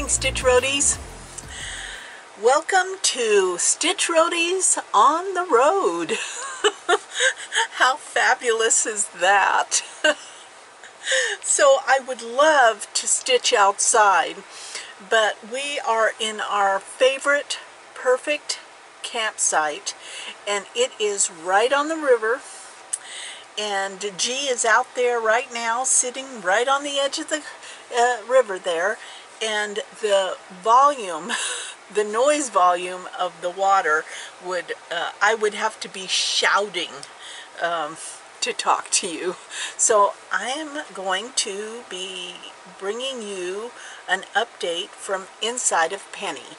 Stitch Roadies. Welcome to Stitch Roadies on the road. How fabulous is that? So I would love to stitch outside, but we are in our favorite perfect campsite, and it is right on the river, and G is out there right now sitting right on the edge of the river there, and the volume the noise volume of the water would I would have to be shouting to talk to you. So I am going to be bringing you an update from inside of Penny.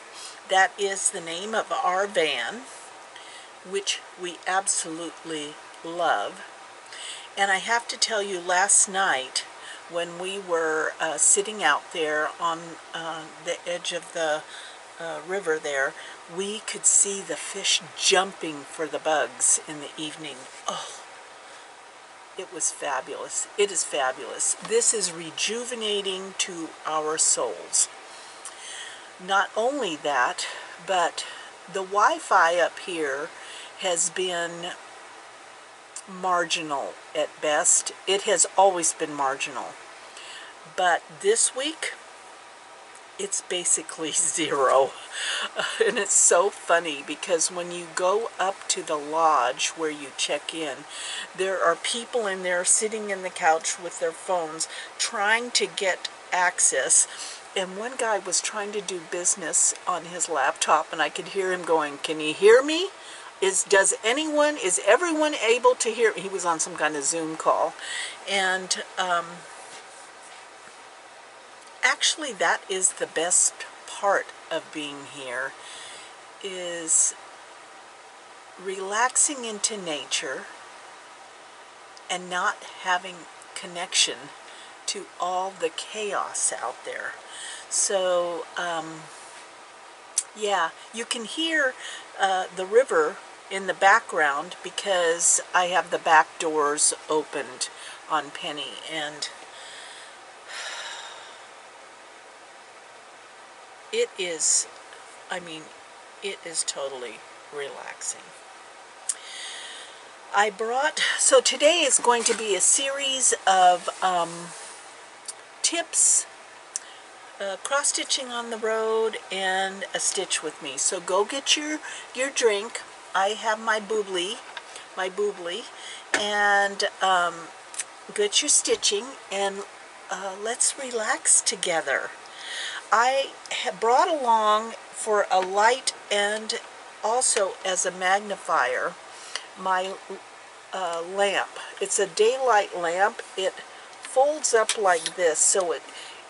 That is the name of our van, which we absolutely love. And I have to tell you, last night when we were sitting out there on the edge of the river there, we could see the fish jumping for the bugs in the evening. Oh, it was fabulous. It is fabulous. This is rejuvenating to our souls. Not only that, but the Wi-Fi up here has been marginal at best. It has always been marginal. But this week, it's basically zero. And it's so funny because when you go up to the lodge where you check in, there are people in there sitting in the couch with their phones trying to get access. And one guy was trying to do business on his laptop, and I could hear him going, "Can you hear me? Is everyone able to hear?" He was on some kind of Zoom call. And actually, that is the best part of being here, is relaxing into nature and not having connection to all the chaos out there. So, yeah, you can hear the river in the background because I have the back doors opened on Penny, and it is, it is totally relaxing. So today is going to be a series of tips, cross-stitching on the road, and a stitch with me. So go get your drink. I have my boobly, and get your stitching, and let's relax together. I brought along for a light and also as a magnifier my lamp. It's a daylight lamp. It folds up like this, so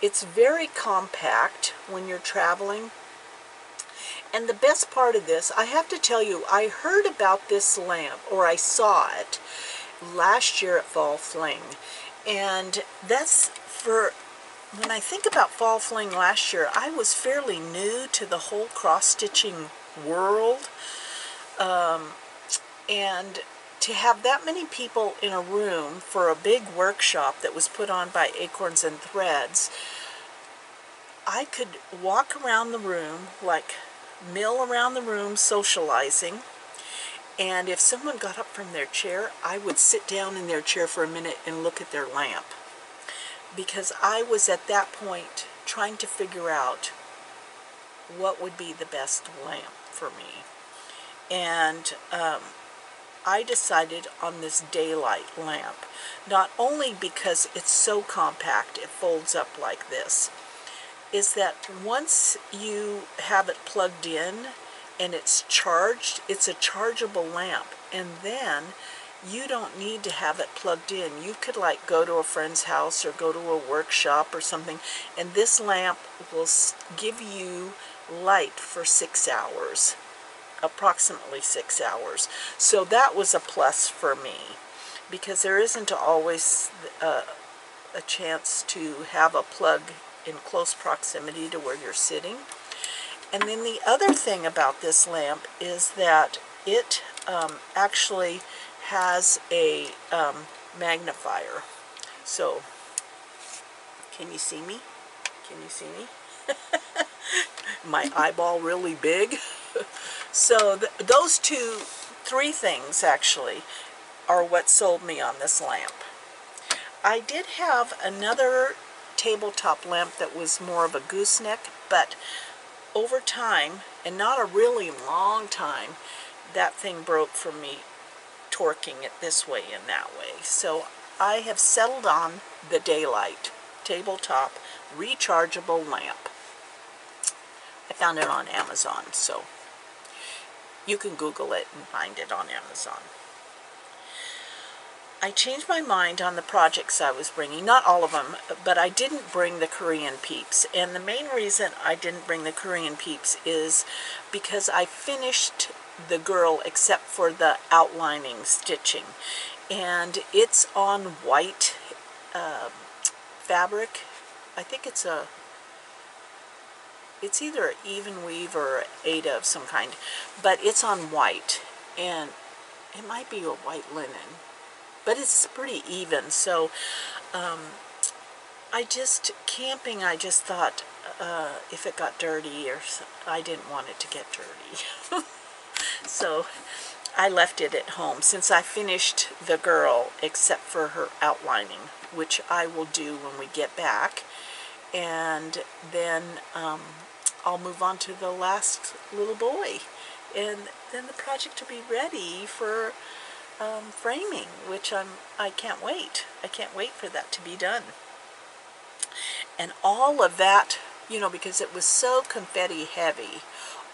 it's very compact when you're traveling. And the best part of this, I have to tell you, I heard about this lamp, or I saw it last year at Fall Fling, and that's for... When I think about Fall Fling last year, I was fairly new to the whole cross-stitching world, and to have that many people in a room for a big workshop that was put on by Acorns and Threads, I could walk around the room, like mill around the room socializing, and if someone got up from their chair, I would sit down in their chair for a minute and look at their lamp. Because I was at that point trying to figure out what would be the best lamp for me. And I decided on this daylight lamp, not only because it's so compact, it folds up like this, is that once you have it plugged in and it's charged, it's a chargeable lamp, and then you don't need to have it plugged in. You could like go to a friend's house or go to a workshop or something, and this lamp will give you light for 6 hours, approximately 6 hours. So that was a plus for me, because there isn't always a chance to have a plug in close proximity to where you're sitting. And then the other thing about this lamp is that it actually has a magnifier. So, can you see me? Can you see me? my eyeball really big. So those three things actually are what sold me on this lamp. I did have another tabletop lamp that was more of a gooseneck, but over time, and not a really long time, that thing broke from me torquing it this way and that way. So I have settled on the Daylight tabletop rechargeable lamp. I found it on Amazon, so you can Google it and find it on Amazon. I changed my mind on the projects I was bringing, not all of them, but I didn't bring the Korean peeps. And the main reason I didn't bring the Korean peeps is because I finished the girl except for the outlining stitching. And it's on white fabric. I think it's either an even weave or Aida of some kind, but it's on white, and it might be a white linen. But it's pretty even, so camping, I just thought if it got dirty, I didn't want it to get dirty. So I left it at home since I finished the girl except for her outlining, which I will do when we get back. And then I'll move on to the last little boy. And then the project will be ready for framing, which I can't wait. I can't wait for that to be done. And all of that, because it was so confetti heavy,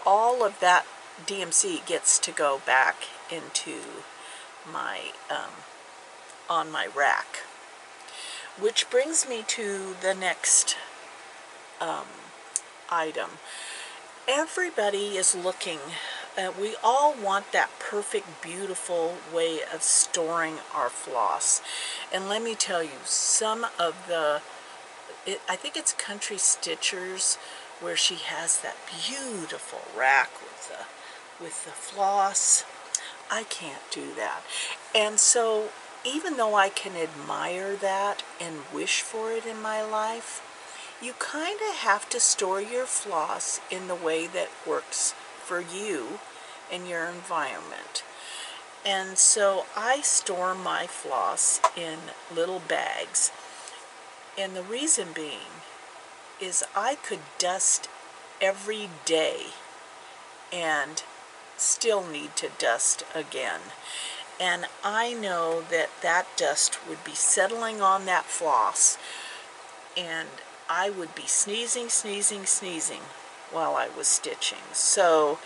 all of that DMC gets to go back into my, on my rack. Which brings me to the next item. Everybody is looking. We all want that perfect, beautiful way of storing our floss. And let me tell you, some of I think it's Country Stitchers, where she has that beautiful rack with the floss. I can't do that. And so, even though I can admire that and wish for it in my life, you kind of have to store your floss in the way that works for you and your environment. And so I store my floss in little bags. And the reason being is I could dust every day and still need to dust again. And I know that that dust would be settling on that floss, and I would be sneezing while I was stitching. So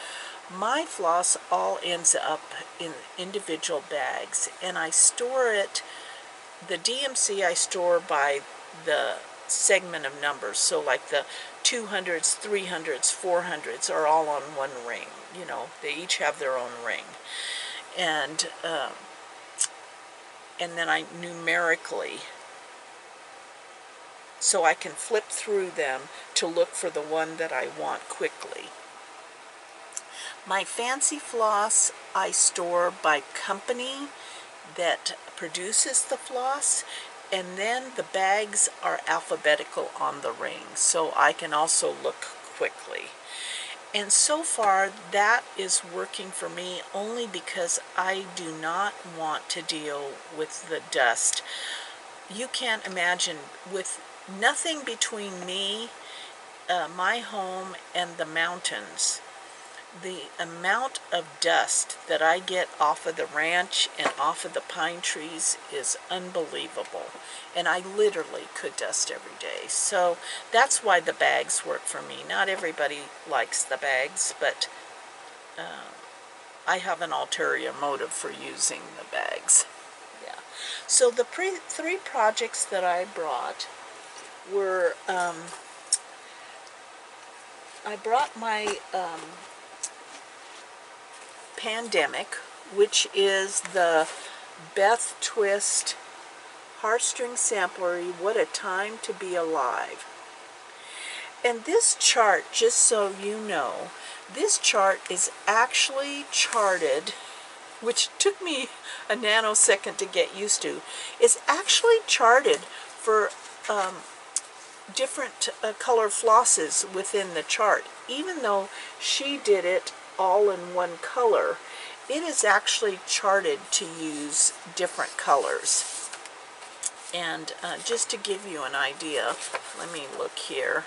my floss all ends up in individual bags, and I store it, the DMC I store by the segment of numbers. So like the 200s, 300s, 400s are all on one ring. They each have their own ring. And then I numerically, so I can flip through them to look for the one that I want quickly. My fancy floss I store by company that produces the floss, and then the bags are alphabetical on the ring, so I can also look quickly. And so far that is working for me only because I do not want to deal with the dust. You can't imagine, with nothing between me, my home, and the mountains, the amount of dust that I get off of the ranch and off of the pine trees is unbelievable. And I literally could dust every day. So that's why the bags work for me. Not everybody likes the bags, but I have an ulterior motive for using the bags. Yeah. So the three projects that I brought were, I brought my Pandemic, which is the Beth Twist Heartstring Samplery, What a Time to Be Alive. And this chart, just so you know, this chart is actually charted, which took me a nanosecond to get used to, is actually charted for different color flosses within the chart. Even though she did it all in one color, it is actually charted to use different colors. And just to give you an idea, let me look here.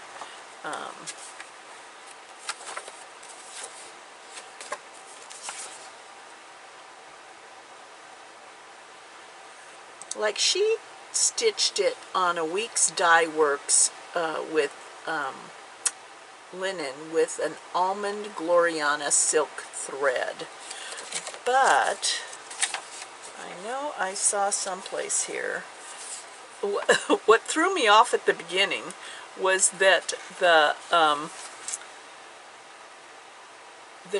Like she stitched it on a week's dye works with linen with an almond Gloriana silk thread. But I know I saw someplace here. What threw me off at the beginning was that the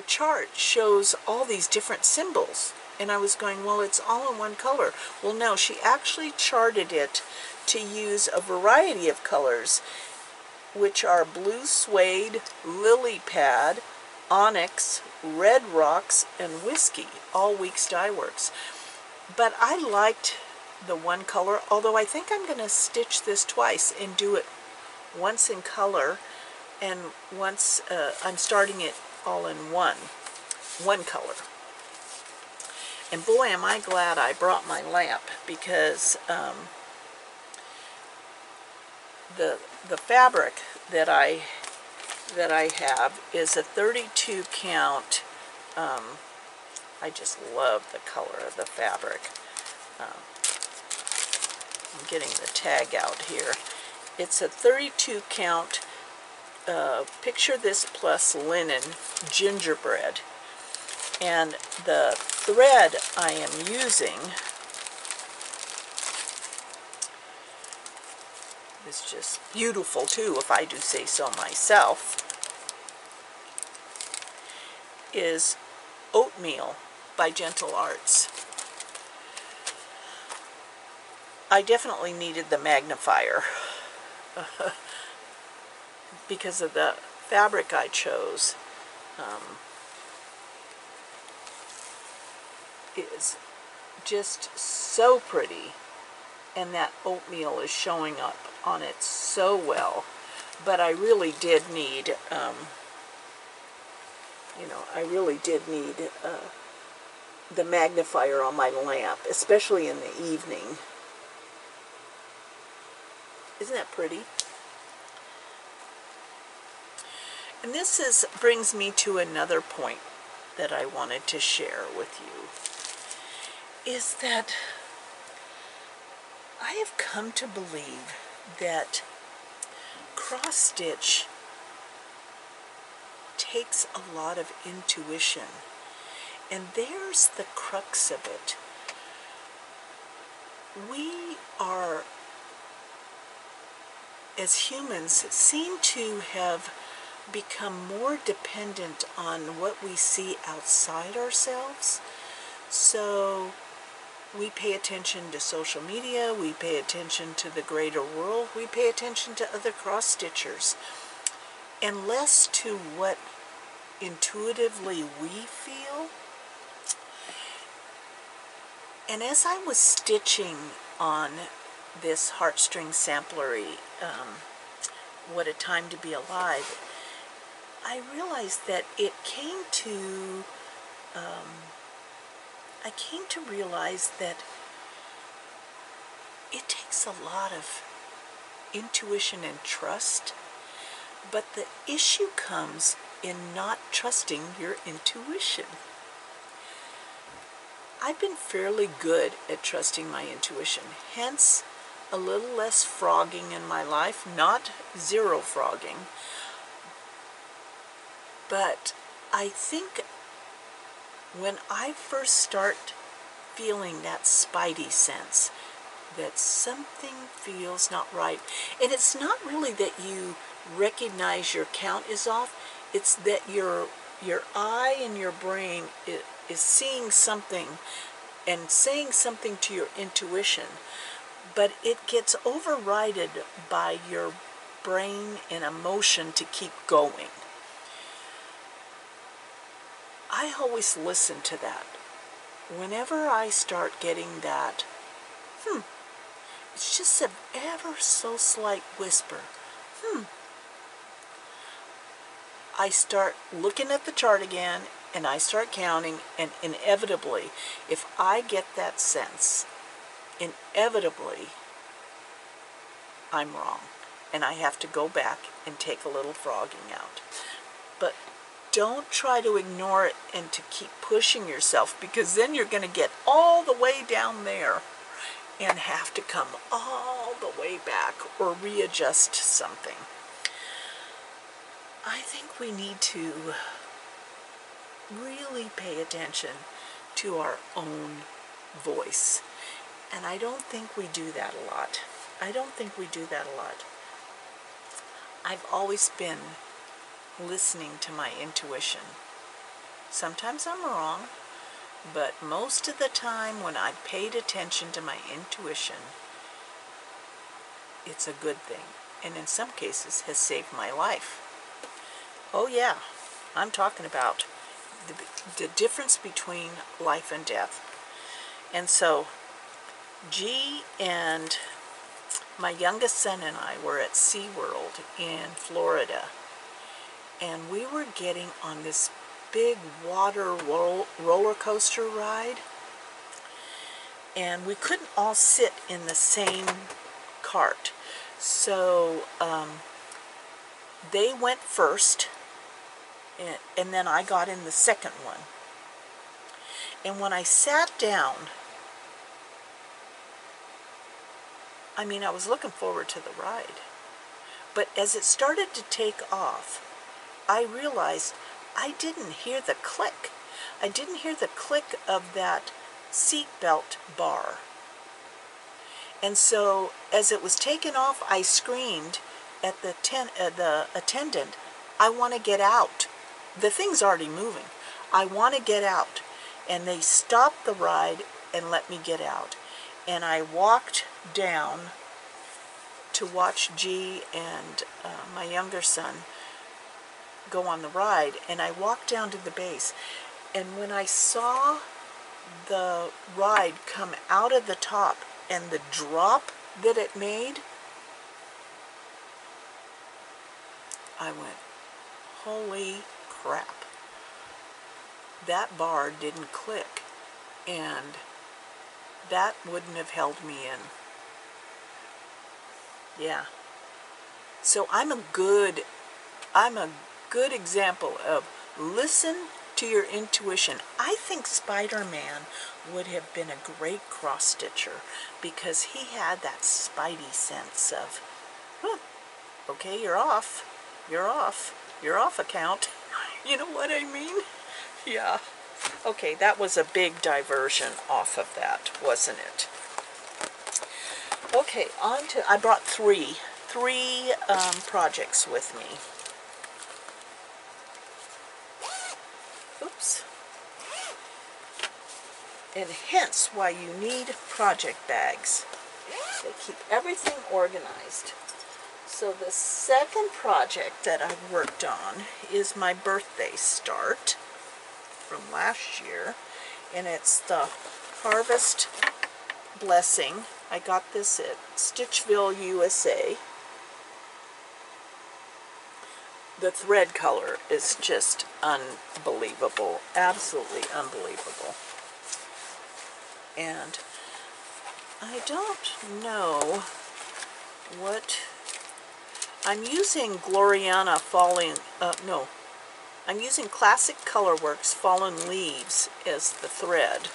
chart shows all these different symbols. And I was going, well, it's all in one color. Well, no, she actually charted it to use a variety of colors, which are blue suede, lily pad, onyx, red rocks, and whiskey, all week's dye works. But I liked the one color, although I think I'm going to stitch this twice and do it once in color, and once I'm starting it all in one color. And boy, am I glad I brought my lamp, because the fabric that I have is a 32 count. I just love the color of the fabric. I'm getting the tag out here. It's a 32 count Picture This Plus linen gingerbread. And the thread I am using is just beautiful too, if I do say so myself, is Oatmeal by Gentle Arts. I definitely needed the magnifier because of the fabric I chose. Is just so pretty, and that oatmeal is showing up on it so well. But I really did need, I really did need the magnifier on my lamp, especially in the evening. Isn't that pretty? And this brings me to another point that I wanted to share with you, is that I have come to believe that cross-stitch takes a lot of intuition, and there's the crux of it. We are, as humans, seem to have become more dependent on what we see outside ourselves. So we pay attention to social media, we pay attention to the greater world, we pay attention to other cross-stitchers, and less to what intuitively we feel. And as I was stitching on this Heartstring Samplery, What a Time to Be Alive, I realized that I came to realize that it takes a lot of intuition and trust, but the issue comes in not trusting your intuition. I've been fairly good at trusting my intuition, hence a little less frogging in my life, not zero frogging. But I think when I first start feeling that spidey sense that something feels not right, and it's not really that you recognize your count is off, it's that your eye and your brain is seeing something and saying something to your intuition, but it gets overridden by your brain and emotion to keep going. I always listen to that. Whenever I start getting that, it's just an ever so slight whisper, I start looking at the chart again, and I start counting, and inevitably, if I get that sense, inevitably, I'm wrong. And I have to go back and take a little frogging out. But don't try to ignore it and to keep pushing yourself, because then you're going to get all the way down there and have to come all the way back or readjust something. I think we need to really pay attention to our own voice. And I don't think we do that a lot. I've always been listening to my intuition. Sometimes I'm wrong, but most of the time when I paid attention to my intuition, it's a good thing, and in some cases has saved my life. Oh yeah, I'm talking about the difference between life and death. And so G and my youngest son and I were at SeaWorld in Florida, and we were getting on this big water roller coaster ride, and we couldn't all sit in the same cart. So they went first, and then I got in the second one. And when I sat down, I mean, I was looking forward to the ride. But as it started to take off, I realized I didn't hear the click. I didn't hear the click of that seatbelt bar. And so as it was taking off, I screamed at the attendant, I want to get out. The thing's already moving. I want to get out. And they stopped the ride and let me get out. And I walked down to watch G and my younger son go on the ride. And I walked down to the base. And when I saw the ride come out of the top and the drop that it made, I went, holy crap. That bar didn't click, and that wouldn't have held me in. Yeah. So I'm a good example of listen to your intuition. I think Spider-Man would have been a great cross-stitcher because he had that spidey sense of, okay, you're off account. You know what I mean? Yeah. Okay, that was a big diversion off of that, wasn't it? Okay, on to, I brought three projects with me. Oops. And hence why you need project bags. They keep everything organized. So the second project that I've worked on is my birthday start from last year, and it's the Harvest Blessing. I got this at Stitchville, USA. The thread color is just unbelievable, absolutely unbelievable. And I don't know what, I'm using Gloriana Falling, I'm using Classic Colorworks Fallen Leaves as the thread.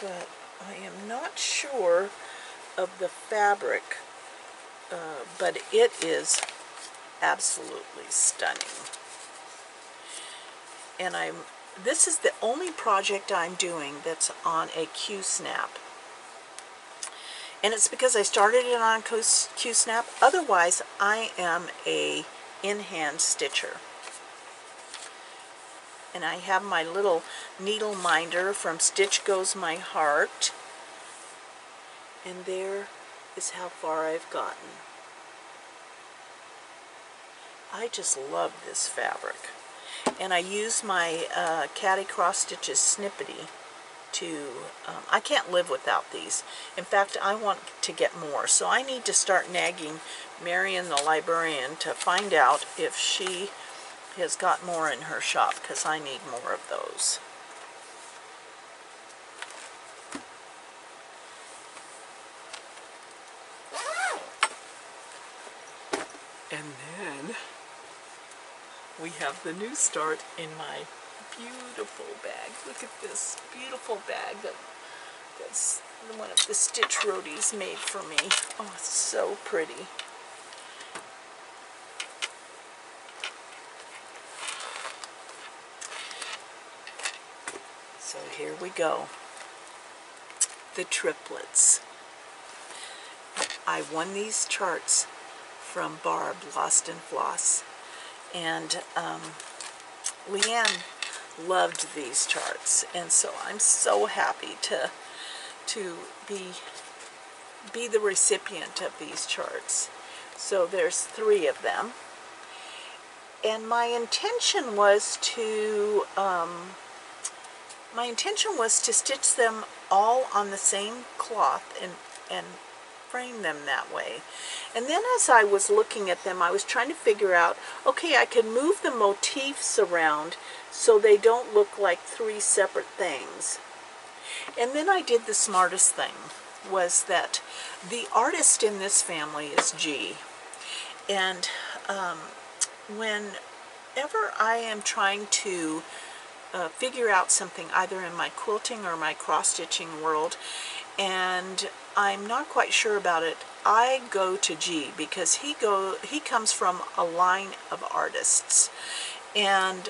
But I am not sure of the fabric, but it is absolutely stunning. And this is the only project I'm doing that's on a Q-snap. And it's because I started it on Q-snap. Otherwise, I am a in-hand stitcher. And I have my little needle minder from Stitch Goes My Heart. And there is how far I've gotten. I just love this fabric. And I use my Caddy Cross Stitches Snippety I can't live without these. In fact, I want to get more, so I need to start nagging Marion the librarian to find out if she has got more in her shop, because I need more of those. And then we have the new start in my beautiful bag. Look at this beautiful bag that's one of the Stitch Roadies made for me. Oh, it's so pretty. So here we go. The triplets. I won these charts from Barb, Lost in Floss, and Leanne loved these charts, and so I'm so happy to be the recipient of these charts. So there's 3 of them, and my intention was to stitch them all on the same cloth and frame them that way. And then as I was looking at them, I was trying to figure out, okay, I can move the motifs around so they don't look like 3 separate things. And then I did the smartest thing, was that the artist in this family is G. And whenever I am trying to figure out something either in my quilting or my cross-stitching world, and I'm not quite sure about it, I go to G, because he comes from a line of artists, and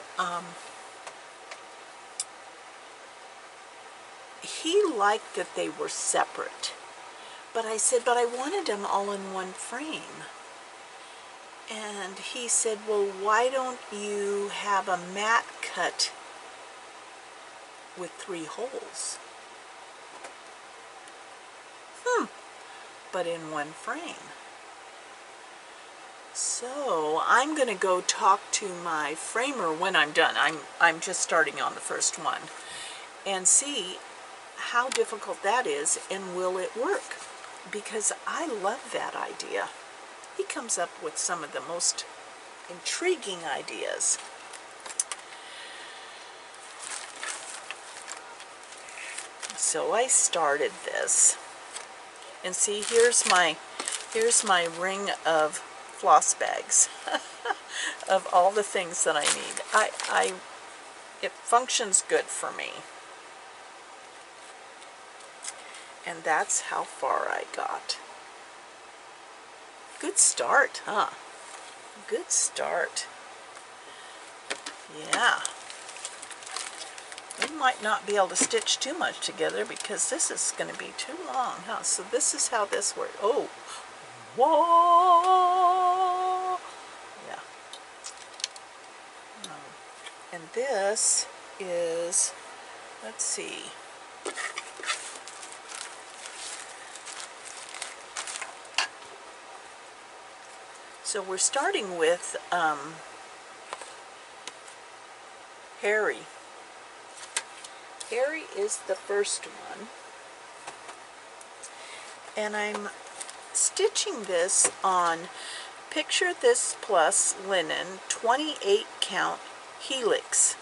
he liked that they were separate. But I said, but I wanted them all in one frame. And he said, well, why don't you have a mat cut with 3 holes? But in one frame. So I'm going to go talk to my framer when I'm done. I'm just starting on the first one, and see how difficult that is, and will it work, because I love that idea. He comes up with some of the most intriguing ideas. So I started this, and see, here's my ring of floss bags of all the things that I need. It functions good for me. And that's how far I got. Good start, huh? Good start. Yeah. We might not be able to stitch too much together, because this is going to be too long, huh? So this is how this works. Oh, whoa! Yeah. And this is, let's see. So we're starting with Harry. Harry is the first one, and I'm stitching this on Picture This Plus linen 28 count helix.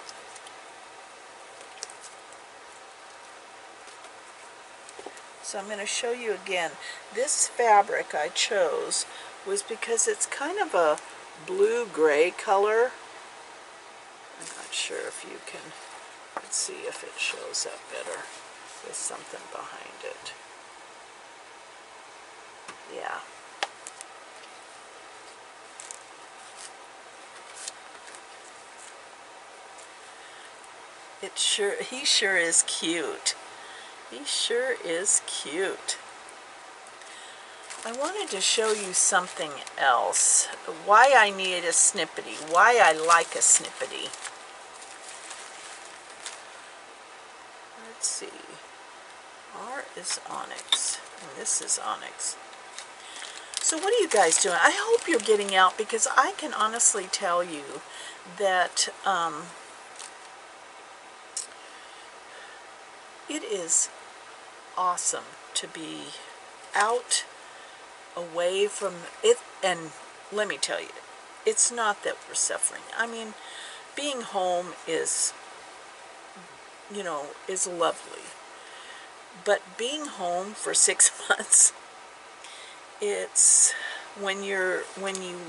So I'm going to show you again. This fabric I chose was because it's kind of a blue-gray color. I'm not sure if you can, let's see if it shows up better with something behind it. Yeah. He sure is cute. He sure is cute. I wanted to show you something else. Why I need a snippety. Why I like a snippety. Let's see. R is onyx, and this is onyx. So what are you guys doing? I hope you're getting out, because I can honestly tell you that It is awesome to be out, away from it, and let me tell you, it's not that we're suffering. I mean, being home is, you know, is lovely. But being home for 6 months, it's when you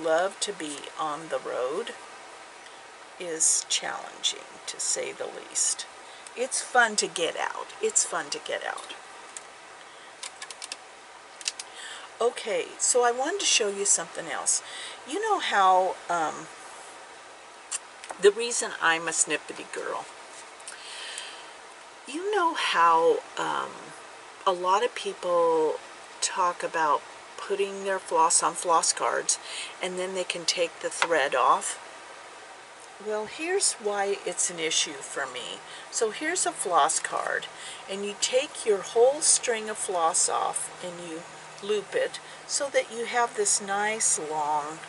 love to be on the road, is challenging, to say the least. It's fun to get out. It's fun to get out. Okay, so I wanted to show you something else. You know how, the reason I'm a snippety girl, you know how a lot of people talk about putting their floss on floss cards and then they can take the thread off? Well, here's why it's an issue for me. So here's a floss card, and you take your whole string of floss off and you loop it so that you have this nice long,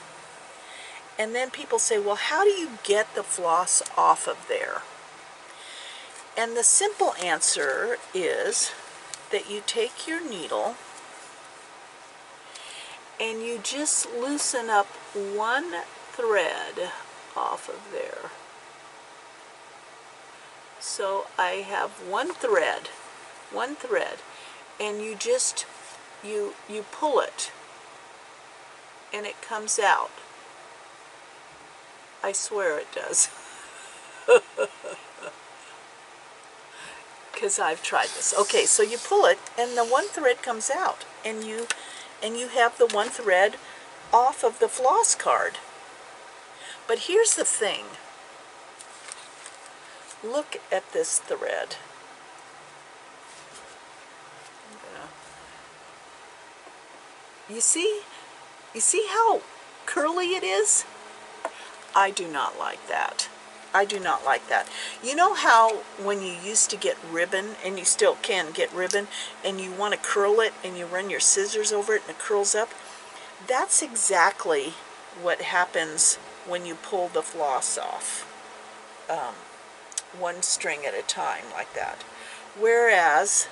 and then people say, well, how do you get the floss off of there? And the simple answer is that you take your needle and you just loosen up one thread off of there. So I have one thread, and you just, you pull it, and it comes out. I swear it does. Because I've tried this. Okay, so you pull it, and the one thread comes out, and you have the one thread off of the floss card. But here's the thing. Look at this thread. You see how curly it is? I do not like that. I do not like that. You know how when you used to get ribbon, and you still can get ribbon, and you want to curl it, and you run your scissors over it, and it curls up? That's exactly what happens when you pull the floss off, one string at a time, like that. Whereas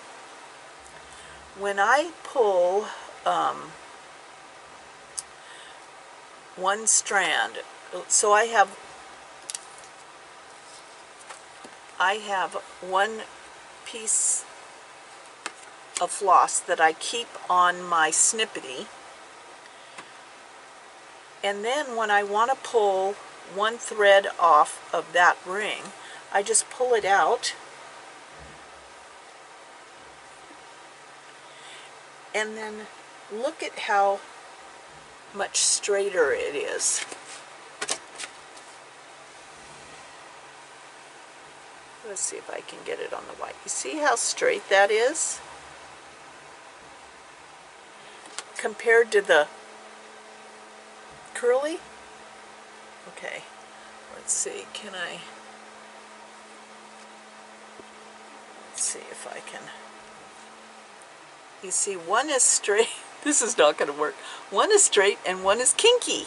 when I pull one strand, so I have one piece of floss that I keep on my snippety, and then when I want to pull one thread off of that ring, I just pull it out, and then look at how much straighter it is. Let's see if I can get it on the white. You see how straight that is? Compared to the curly? Okay, let's see, let's see if I can, you see one is straight, this is not going to work, one is straight and one is kinky.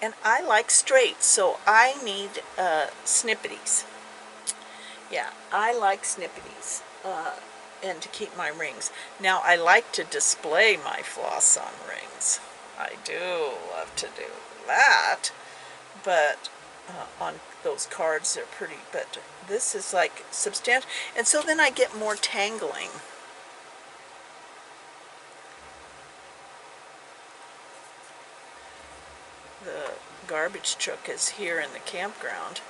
And I like straight, so I need snippities. Yeah, I like snippities, and to keep my rings. Now, I like to display my floss on rings. I do love to do that, but on those cards they're pretty, but this is like substantial, and so then I get more tangling. The garbage truck is here in the campground,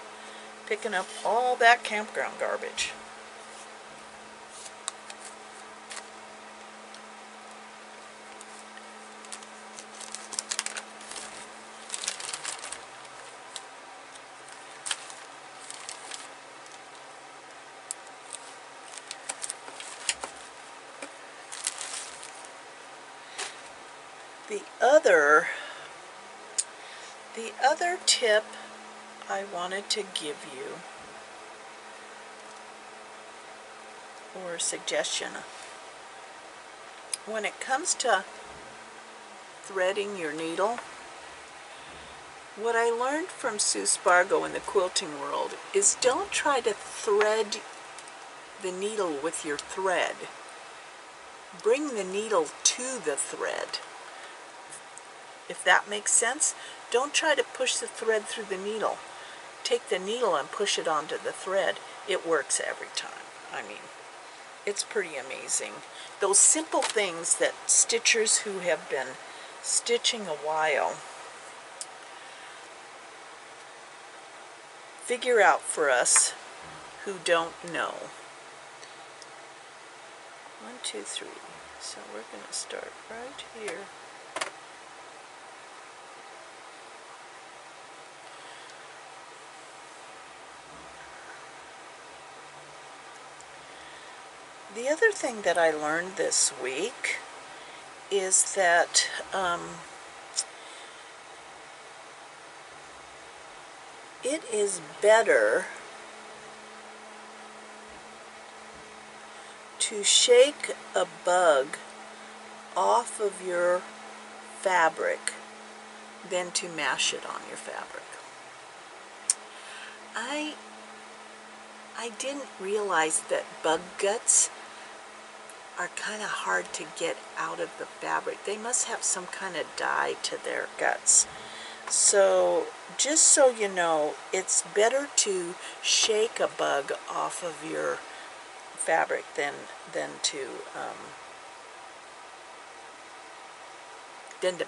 picking up all that campground garbage. The other tip I wanted to give you, or suggestion, when it comes to threading your needle, what I learned from Sue Spargo in the quilting world is don't try to thread the needle with your thread. Bring the needle to the thread. If that makes sense, don't try to push the thread through the needle. Take the needle and push it onto the thread. It works every time. I mean, it's pretty amazing. Those simple things that stitchers who have been stitching a while figure out for us who don't know. 1, 2, 3. So we're going to start right here. The other thing that I learned this week is that it is better to shake a bug off of your fabric than to mash it on your fabric. I didn't realize that bug guts are kind of hard to get out of the fabric. They must have some kind of dye to their guts. So just so you know, it's better to shake a bug off of your fabric than to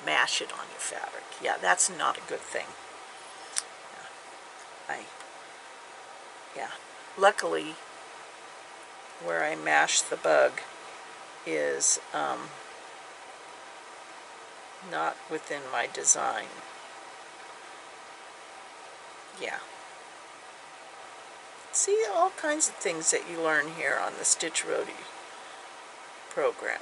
mash it on your fabric. Yeah, that's not a good thing. Yeah. Luckily, where I mash the bug is not within my design. Yeah. See, all kinds of things that you learn here on the Stitch Roadie program.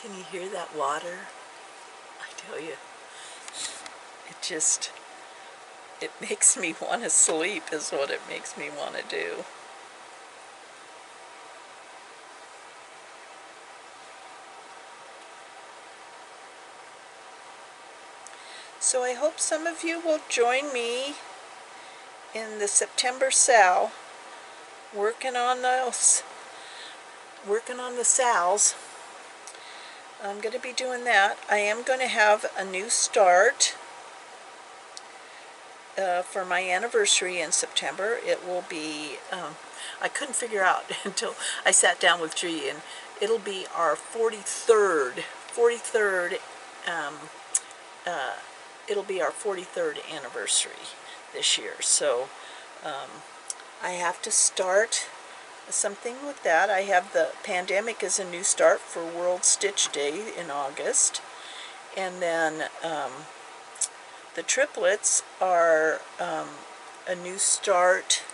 Can you hear that water? I tell you, it makes me want to sleep is what it makes me want to do. So I hope some of you will join me in the September Sal, working on the sals. I'm going to be doing that. I am going to have a new start for my anniversary in September. It will be, I couldn't figure out until I sat down with G, and it'll be our 43rd it'll be our 43rd anniversary this year. So I have to start something with that. I have the pandemic as a new start for World Stitch Day in August, and then the triplets are a new start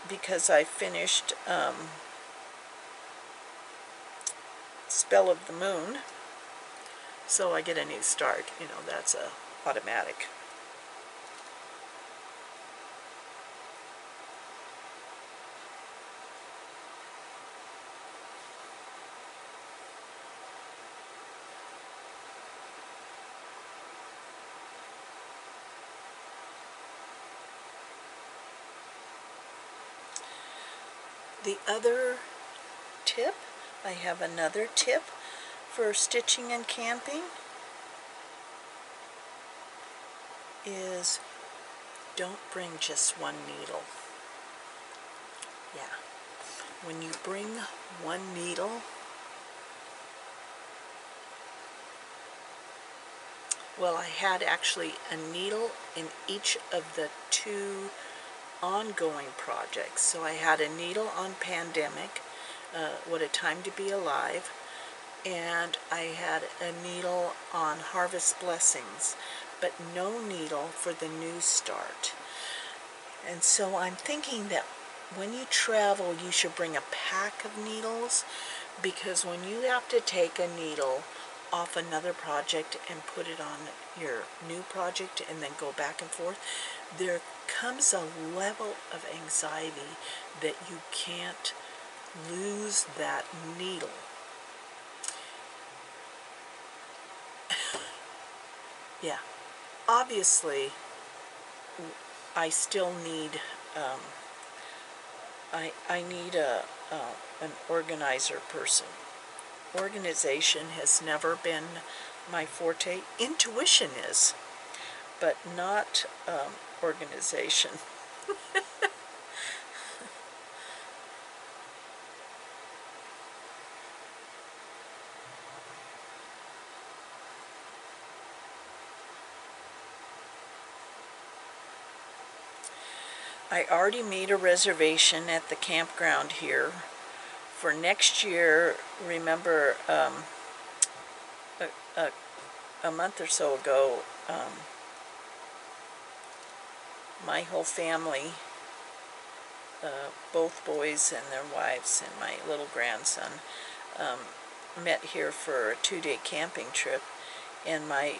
because I finished Spell of the Moon, so I get a new start. You know, that's automatic. The other tip, I have another tip for stitching and camping, is don't bring just one needle. Yeah, when you bring one needle, well, I had actually a needle in each of the 2 ongoing projects. So I had a needle on Pandemic, What a Time to Be Alive, and I had a needle on Harvest Blessings, but no needle for the New Start. And so I'm thinking that when you travel, you should bring a pack of needles, because when you have to take a needle off another project and put it on your new project and then go back and forth, there comes a level of anxiety that you can't lose that needle. Yeah, obviously I still need I need an organizer person. Organization has never been my forte. Intuition is, but not organization. I already made a reservation at the campground here for next year. Remember, a month or so ago, my whole family, both boys and their wives and my little grandson, met here for a 2-day camping trip, and my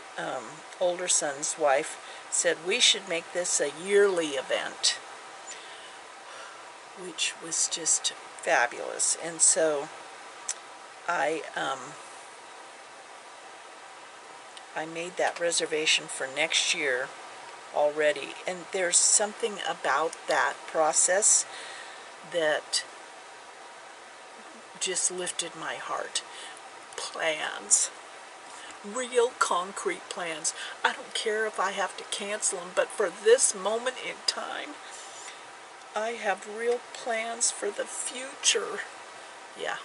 older son's wife said we should make this a yearly event, which was just fabulous. And so I made that reservation for next year already, and there's something about that process that just lifted my heart. Plans. Real concrete plans. I don't care if I have to cancel them, but for this moment in time, I have real plans for the future. Yeah.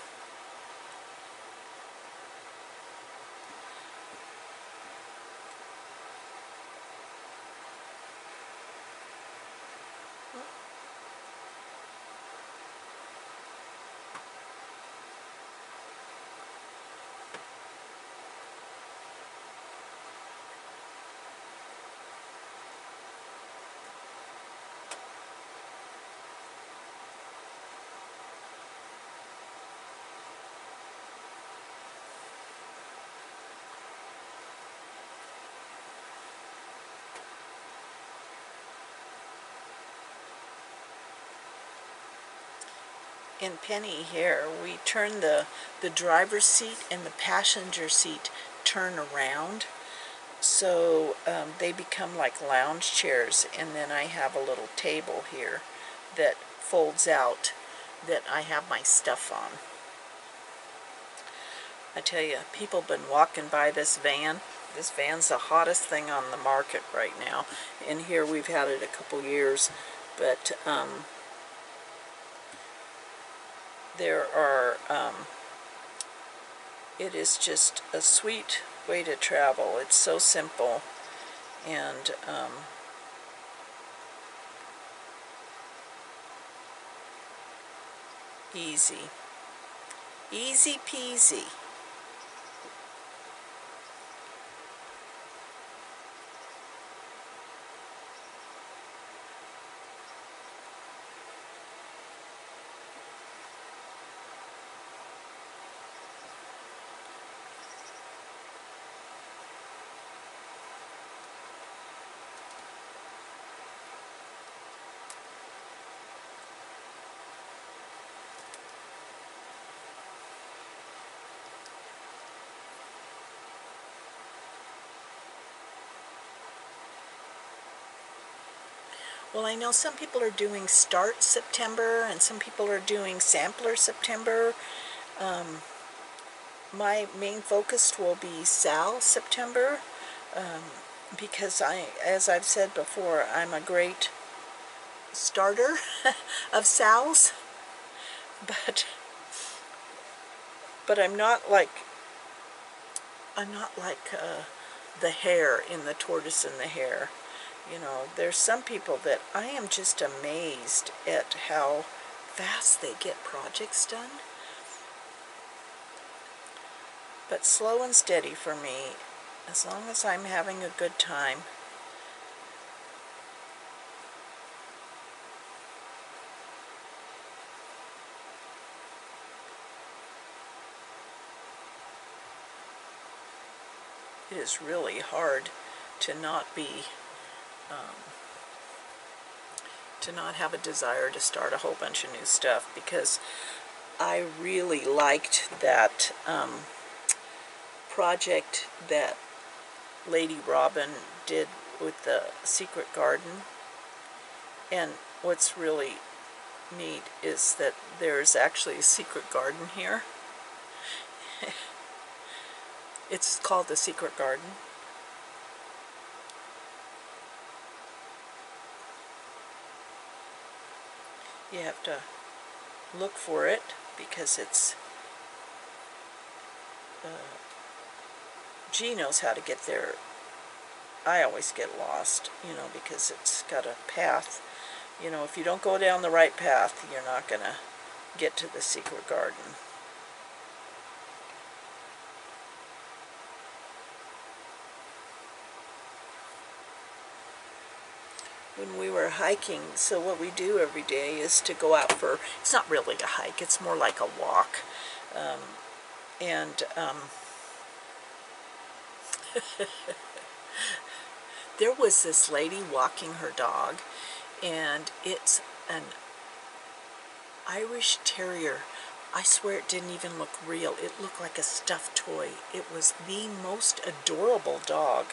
In Penny here, we turn the driver's seat and the passenger seat turn around, so they become like lounge chairs, and then I have a little table here that folds out that I have my stuff on. I tell you, people have been walking by this van. This van's the hottest thing on the market right now, and here we've had it a couple years, but there are, it is just a sweet way to travel. It's so simple, and easy. Easy peasy. Well, I know some people are doing Start September and some people are doing Sampler September. My main focus will be Sal September, because as I've said before, I'm a great starter of Sal's, but I'm not like the hare in The Tortoise and the Hare. You know, there's some people that I am just amazed at how fast they get projects done. But slow and steady for me, as long as I'm having a good time. it is really hard to not have a desire to start a whole bunch of new stuff, because I really liked that project that Lady Robin did with the secret garden. And what's really neat is that there's actually a secret garden here. It's called the Secret Garden. You have to look for it because it's G knows how to get there. I always get lost, you know, because it's got a path. You know, if you don't go down the right path, you're not going to get to the secret garden. When we were hiking, so what we do every day is to go out for, it's not really a hike, it's more like a walk. There was this lady walking her dog, and it's an Irish Terrier. I swear it didn't even look real. It looked like a stuffed toy. It was the most adorable dog.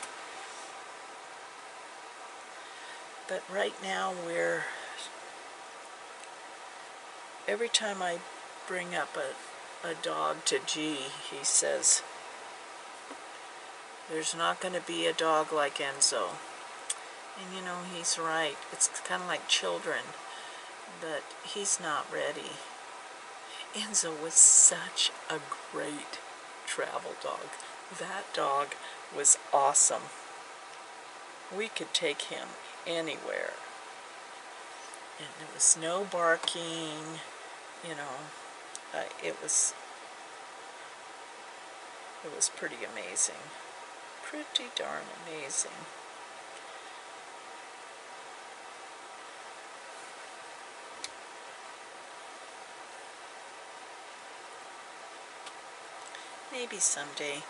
But right now every time I bring up a dog to G, he says, there's not going to be a dog like Enzo. And you know, he's right. It's kind of like children, but he's not ready. Enzo was such a great travel dog. That dog was awesome. We could take him anywhere. And there was no barking, you know. It was pretty amazing. Pretty darn amazing. Maybe someday.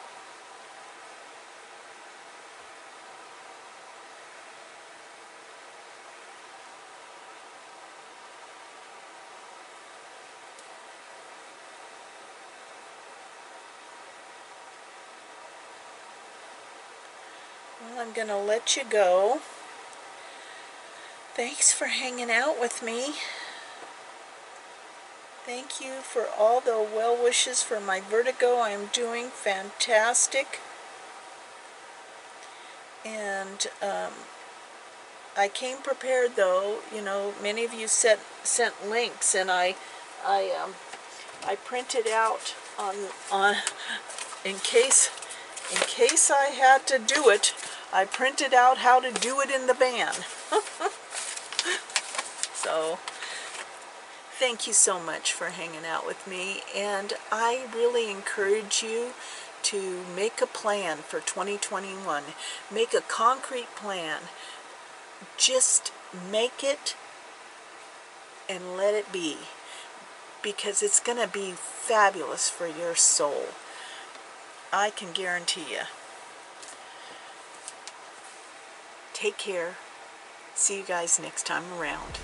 Well, I'm going to let you go. Thanks for hanging out with me. Thank you for all the well wishes for my vertigo. I am doing fantastic. And I came prepared, though. You know, many of you sent links, and I printed out on in case I had to do it. I printed out how to do it in the van. So, thank you so much for hanging out with me, and I really encourage you to make a plan for 2021. Make a concrete plan. Just make it and let it be, because it's going to be fabulous for your soul. I can guarantee you. Take care. See you guys next time around.